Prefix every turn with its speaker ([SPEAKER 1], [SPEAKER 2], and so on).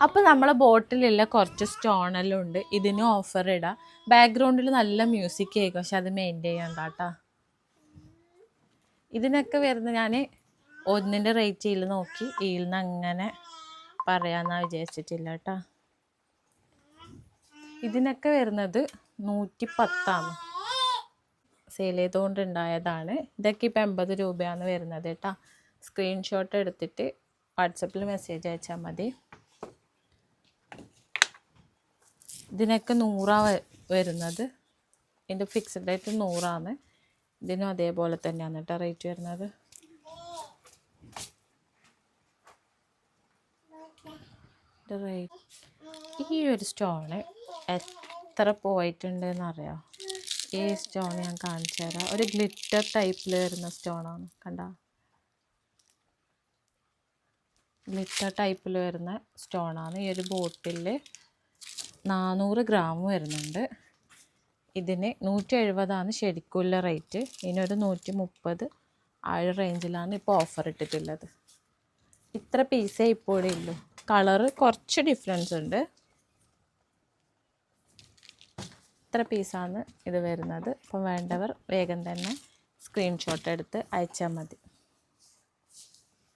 [SPEAKER 1] അപ്പോൾ നമ്മളെ ബോട്ടിലുള്ള കുറച്ച് സ്റ്റോണെല്ലാം ഉണ്ട്. ഇതിന് ഓഫർ ഇടാം. ബാക്ക്ഗ്രൗണ്ടിൽ നല്ല മ്യൂസിക് കേൾക്കും, പക്ഷെ അത് മെയിൻറ്റെയിൻ ചെയ്യണ്ട കേട്ടോ. ഇതിനൊക്കെ വരുന്നത് ഞാൻ ഒന്നിൻ്റെ റേറ്റ് ഇതിൽ നോക്കി ഇതിൽ നിന്ന് അങ്ങനെ പറയാമെന്നാണ് വിചാരിച്ചിട്ടില്ല കേട്ടോ. ഇതിനൊക്കെ വരുന്നത് 110 സെയിൽ ചെയ്തുകൊണ്ടുണ്ടായതാണ്. ഇതൊക്കെ ഇപ്പോൾ 80 രൂപയാണ് വരുന്നത് കേട്ടോ. സ്ക്രീൻഷോട്ട് എടുത്തിട്ട് വാട്സപ്പിൽ മെസ്സേജ് അയച്ചാൽ മതി. ഇതിനൊക്കെ 100 വരുന്നത്. ഇതിൻ്റെ ഫിക്സഡ് റേറ്റ് 100. ഇതിനും അതേപോലെ തന്നെയാണ് കേട്ടോ റേറ്റ് വരുന്നത്. ഈ ഒരു സ്റ്റോണ് എത്ര പോയിട്ടുണ്ടെന്ന് അറിയാം. ഈ സ്റ്റോൺ ഞാൻ കാണിച്ചു തരാം. ഒരു ഗ്ലിറ്റർ ടൈപ്പിൽ വരുന്ന സ്റ്റോണാണ്. കണ്ട, ഗ്ലിറ്റർ ടൈപ്പിൽ വരുന്ന സ്റ്റോണാണ്. ഈ ഒരു ബോട്ടിൽ 400 ഗ്രാം വരുന്നുണ്ട്. ഇതിന് 170 ശരിക്കുള്ള റേറ്റ്. ഇതിനൊരു 130 ആ ഒരു റേഞ്ചിലാണ് ഇപ്പോൾ ഓഫർ ഇട്ടിട്ടുള്ളത്. ഇത്ര പീസേ ഇപ്പോൾ ഇവിടെ ഉള്ളൂ. കളറ് കുറച്ച് ഡിഫറൻസ് ഉണ്ട്. ഇത്ര പീസാണ് ഇത് വരുന്നത്. അപ്പം വേണ്ടവർ വേഗം തന്നെ സ്ക്രീൻഷോട്ട് എടുത്ത് അയച്ചാൽ മതി.